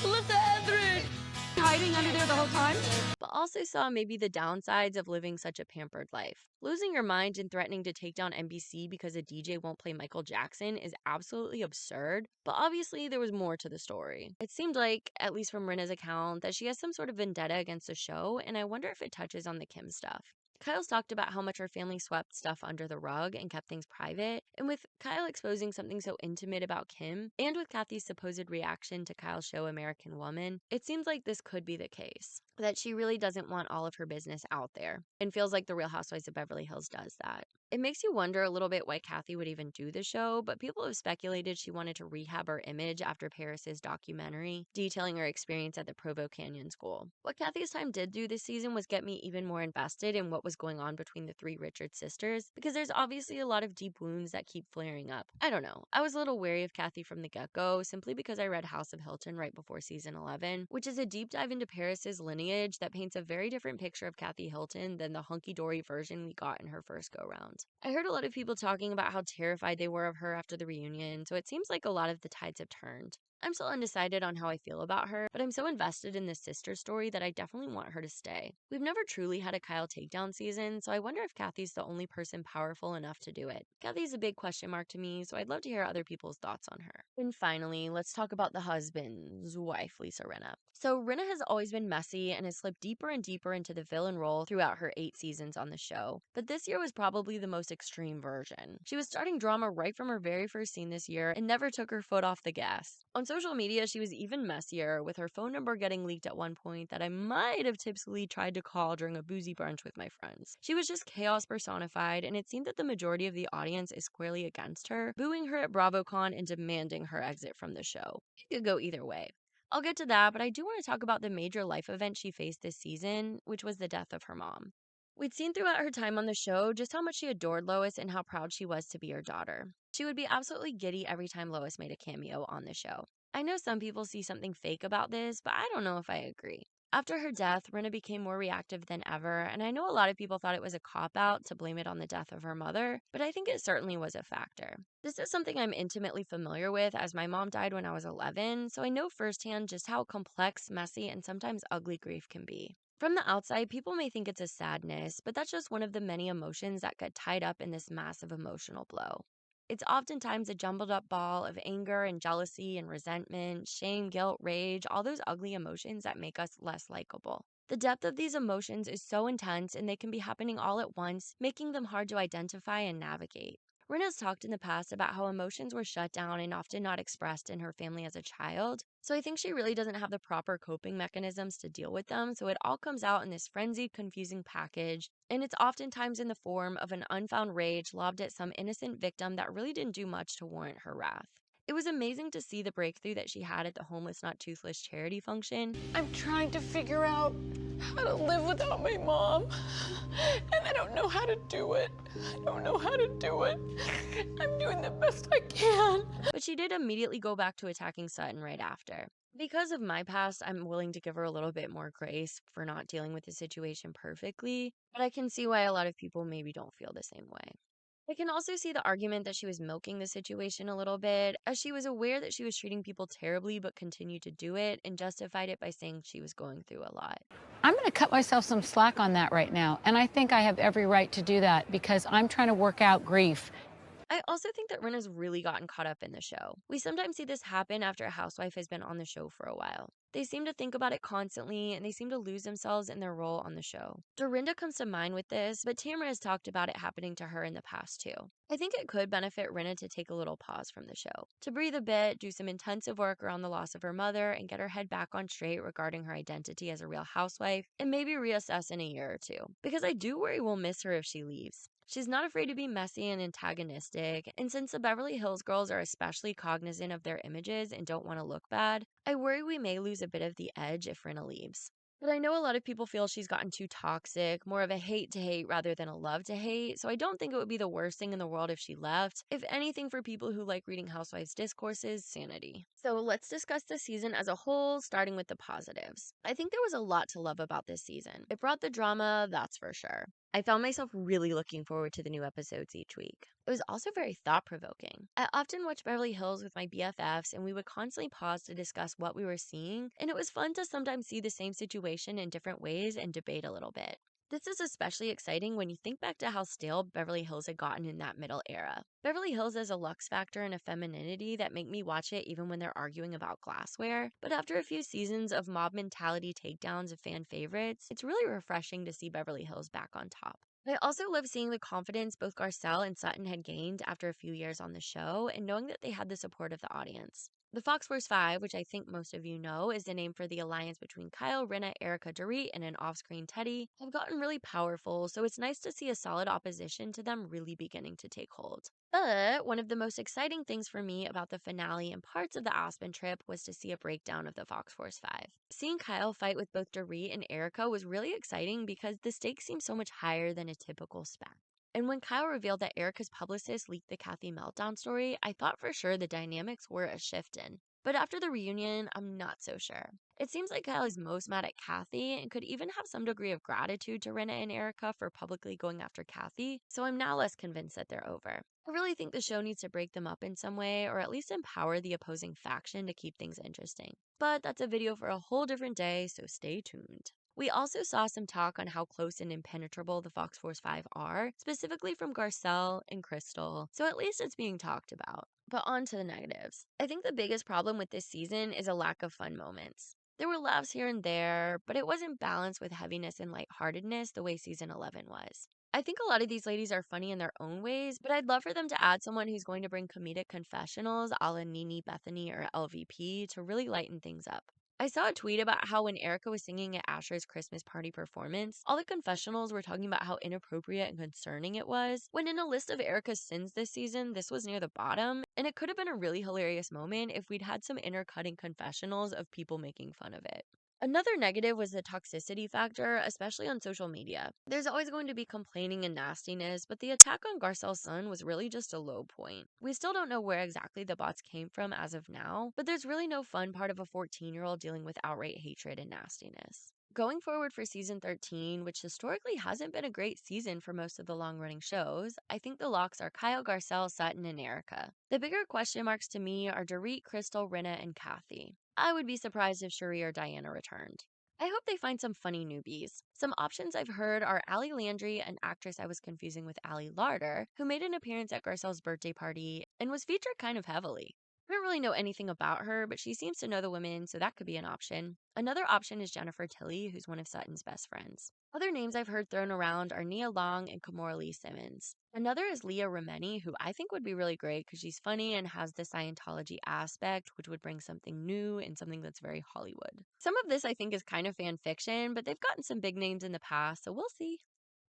hiding under there the whole time, but also saw maybe the downsides of living such a pampered life. Losing your mind and threatening to take down NBC because a DJ won't play Michael Jackson is absolutely absurd, but obviously there was more to the story. It seemed like, at least from Rinna's account, that she has some sort of vendetta against the show, and I wonder if it touches on the Kim stuff. Kyle's talked about how much her family swept stuff under the rug and kept things private, and with Kyle exposing something so intimate about Kim, and with Kathy's supposed reaction to Kyle's show American Woman, it seems like this could be the case. That she really doesn't want all of her business out there, and feels like The Real Housewives of Beverly Hills does that. It makes you wonder a little bit why Kathy would even do the show, but people have speculated she wanted to rehab her image after Paris's documentary, detailing her experience at the Provo Canyon School. What Kathy's time did do this season was get me even more invested in what was going on between the three Richards sisters, because there's obviously a lot of deep wounds that keep flaring up. I don't know. I was a little wary of Kathy from the get-go, simply because I read House of Hilton right before season 11, which is a deep dive into Paris's lineage that paints a very different picture of Kathy Hilton than the hunky-dory version we got in her first go-round. I heard a lot of people talking about how terrified they were of her after the reunion, so it seems like a lot of the tides have turned. I'm still undecided on how I feel about her, but I'm so invested in this sister story that I definitely want her to stay. We've never truly had a Kyle takedown season, so I wonder if Kathy's the only person powerful enough to do it. Kathy's a big question mark to me, so I'd love to hear other people's thoughts on her. And finally, let's talk about the husband's wife, Lisa Rinna. So Rinna has always been messy and has slipped deeper and deeper into the villain role throughout her 8 seasons on the show, but this year was probably the most extreme version. She was starting drama right from her very first scene this year and never took her foot off the gas. On social media, she was even messier, with her phone number getting leaked at one point that I might have tipsily tried to call during a boozy brunch with my friends. She was just chaos personified, and it seemed that the majority of the audience is squarely against her, booing her at BravoCon and demanding her exit from the show. It could go either way. I'll get to that, but I do want to talk about the major life event she faced this season, which was the death of her mom. We'd seen throughout her time on the show just how much she adored Lois and how proud she was to be her daughter. She would be absolutely giddy every time Lois made a cameo on the show. I know some people see something fake about this, but I don't know if I agree. After her death, Rinna became more reactive than ever, and I know a lot of people thought it was a cop-out to blame it on the death of her mother, but I think it certainly was a factor. This is something I'm intimately familiar with, as my mom died when I was 11, so I know firsthand just how complex, messy, and sometimes ugly grief can be. From the outside, people may think it's a sadness, but that's just one of the many emotions that get tied up in this massive emotional blow. It's oftentimes a jumbled up ball of anger and jealousy and resentment, shame, guilt, rage, all those ugly emotions that make us less likable. The depth of these emotions is so intense, and they can be happening all at once, making them hard to identify and navigate. Rinna's talked in the past about how emotions were shut down and often not expressed in her family as a child, so I think she really doesn't have the proper coping mechanisms to deal with them, so it all comes out in this frenzied, confusing package, and it's oftentimes in the form of an unfound rage lobbed at some innocent victim that really didn't do much to warrant her wrath. It was amazing to see the breakthrough that she had at the Homeless Not Toothless charity function. I'm trying to figure out how to live without my mom, and I don't know how to do it. I don't know how to do it. I'm doing the best I can. But she did immediately go back to attacking Sutton right after. Because of my past, I'm willing to give her a little bit more grace for not dealing with the situation perfectly, but I can see why a lot of people maybe don't feel the same way. I can also see the argument that she was milking the situation a little bit, as she was aware that she was treating people terribly but continued to do it and justified it by saying she was going through a lot. I'm going to cut myself some slack on that right now, and I think I have every right to do that because I'm trying to work out grief. I also think that Rinna's really gotten caught up in the show. We sometimes see this happen after a housewife has been on the show for a while. They seem to think about it constantly, and they seem to lose themselves in their role on the show. Dorinda comes to mind with this, but Tamra has talked about it happening to her in the past too. I think it could benefit Rinna to take a little pause from the show, to breathe a bit, do some intensive work around the loss of her mother, and get her head back on straight regarding her identity as a real housewife, and maybe reassess in a year or two. Because I do worry we'll miss her if she leaves. She's not afraid to be messy and antagonistic, and since the Beverly Hills girls are especially cognizant of their images and don't want to look bad, I worry we may lose a bit of the edge if Rinna leaves. But I know a lot of people feel she's gotten too toxic, more of a hate to hate rather than a love to hate, so I don't think it would be the worst thing in the world if she left. If anything, for people who like reading Housewives discourses, sanity. So let's discuss the season as a whole, starting with the positives. I think there was a lot to love about this season. It brought the drama, that's for sure. I found myself really looking forward to the new episodes each week. It was also very thought-provoking. I often watched Beverly Hills with my BFFs, and we would constantly pause to discuss what we were seeing, and it was fun to sometimes see the same situation in different ways and debate a little bit. This is especially exciting when you think back to how stale Beverly Hills had gotten in that middle era. Beverly Hills has a luxe factor and a femininity that make me watch it even when they're arguing about glassware, but after a few seasons of mob mentality takedowns of fan favorites, it's really refreshing to see Beverly Hills back on top. I also love seeing the confidence both Garcelle and Sutton had gained after a few years on the show and knowing that they had the support of the audience. The Fox Force 5, which I think most of you know is the name for the alliance between Kyle, Rinna, Erika, Dorit, and an off-screen Teddy, have gotten really powerful, so it's nice to see a solid opposition to them really beginning to take hold. But one of the most exciting things for me about the finale and parts of the Aspen trip was to see a breakdown of the Fox Force 5. Seeing Kyle fight with both Dorit and Erika was really exciting because the stakes seem so much higher than a typical spat. And when Kyle revealed that Erika's publicist leaked the Kathy Meltdown story, I thought for sure the dynamics were a shift in. But after the reunion, I'm not so sure. It seems like Kyle is most mad at Kathy and could even have some degree of gratitude to Rinna and Erika for publicly going after Kathy, so I'm now less convinced that they're over. I really think the show needs to break them up in some way, or at least empower the opposing faction to keep things interesting. But that's a video for a whole different day, so stay tuned. We also saw some talk on how close and impenetrable the Fox Force 5 are, specifically from Garcelle and Crystal, so at least it's being talked about. But on to the negatives. I think the biggest problem with this season is a lack of fun moments. There were laughs here and there, but it wasn't balanced with heaviness and lightheartedness the way season 11 was. I think a lot of these ladies are funny in their own ways, but I'd love for them to add someone who's going to bring comedic confessionals a la Nene, Bethany, or LVP to really lighten things up. I saw a tweet about how when Erika was singing at Asher's Christmas party performance, all the confessionals were talking about how inappropriate and concerning it was, when in a list of Erika's sins this season, this was near the bottom, and it could have been a really hilarious moment if we'd had some intercutting confessionals of people making fun of it. Another negative was the toxicity factor, especially on social media. There's always going to be complaining and nastiness, but the attack on Garcelle's son was really just a low point. We still don't know where exactly the bots came from as of now, but there's really no fun part of a 14-year-old dealing with outright hatred and nastiness. Going forward for season 13, which historically hasn't been a great season for most of the long-running shows, I think the locks are Kyle, Garcelle, Sutton, and Erika. The bigger question marks to me are Dorit, Crystal, Rinna, and Kathy. I would be surprised if Sheree or Diana returned. I hope they find some funny newbies. Some options I've heard are Allie Landry, an actress I was confusing with Allie Larder, who made an appearance at Garcelle's birthday party and was featured kind of heavily. I don't really know anything about her, but she seems to know the women, so that could be an option. Another option is Jennifer Tilly, who's one of Sutton's best friends. Other names I've heard thrown around are Nia Long and Kimora Lee Simmons. Another is Leah Remini, who I think would be really great because she's funny and has the Scientology aspect, which would bring something new and something that's very Hollywood. Some of this I think is kind of fan fiction, but they've gotten some big names in the past, so we'll see.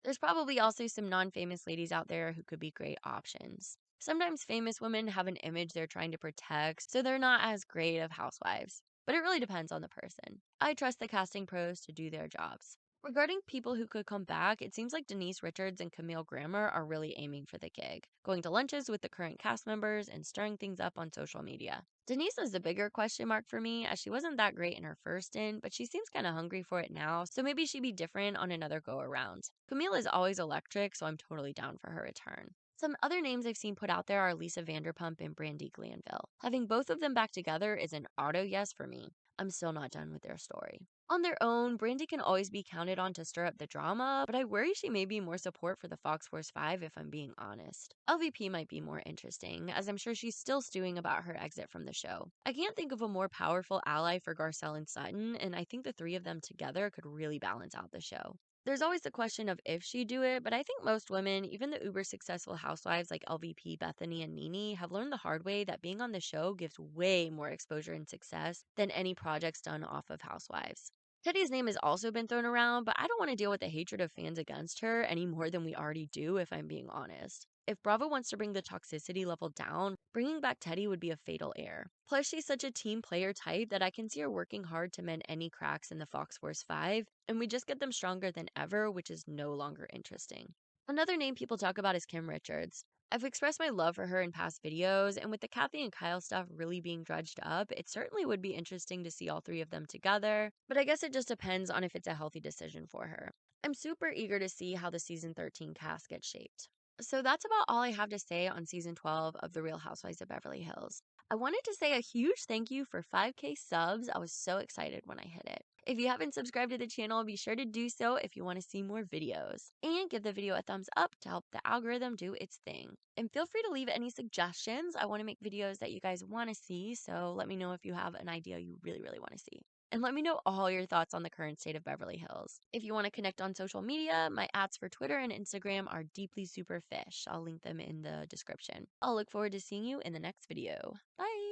There's probably also some non-famous ladies out there who could be great options. Sometimes famous women have an image they're trying to protect, so they're not as great of housewives. But it really depends on the person. I trust the casting pros to do their jobs. Regarding people who could come back, it seems like Denise Richards and Camille Grammer are really aiming for the gig, going to lunches with the current cast members and stirring things up on social media. Denise is the bigger question mark for me, as she wasn't that great in her first stint, but she seems kind of hungry for it now, so maybe she'd be different on another go around. Camille is always electric, so I'm totally down for her return. Some other names I've seen put out there are Lisa Vanderpump and Brandi Glanville. Having both of them back together is an auto yes for me. I'm still not done with their story. On their own, Brandi can always be counted on to stir up the drama, but I worry she may be more support for the Fox Force 5 if I'm being honest. LVP might be more interesting, as I'm sure she's still stewing about her exit from the show. I can't think of a more powerful ally for Garcelle and Sutton, and I think the three of them together could really balance out the show. There's always the question of if she'd do it, but I think most women, even the uber successful housewives like LVP, Bethany, and Nene, have learned the hard way that being on the show gives way more exposure and success than any projects done off of Housewives. Teddy's name has also been thrown around, but I don't want to deal with the hatred of fans against her any more than we already do, if I'm being honest. If Bravo wants to bring the toxicity level down, bringing back Teddy would be a fatal error. Plus, she's such a team player type that I can see her working hard to mend any cracks in the Fox Force 5, and we just get them stronger than ever, which is no longer interesting. Another name people talk about is Kim Richards. I've expressed my love for her in past videos, and with the Kathy and Kyle stuff really being dredged up, it certainly would be interesting to see all three of them together, but I guess it just depends on if it's a healthy decision for her. I'm super eager to see how the season 13 cast gets shaped. So that's about all I have to say on season 12 of The Real Housewives of Beverly Hills. I wanted to say a huge thank you for 5K subs. I was so excited when I hit it. If you haven't subscribed to the channel, be sure to do so if you want to see more videos. And give the video a thumbs up to help the algorithm do its thing. And feel free to leave any suggestions. I want to make videos that you guys want to see, so let me know if you have an idea you really want to see. And let me know all your thoughts on the current state of Beverly Hills. If you want to connect on social media, my ads for Twitter and Instagram are deeply superfish. I'll link them in the description. I'll look forward to seeing you in the next video. Bye!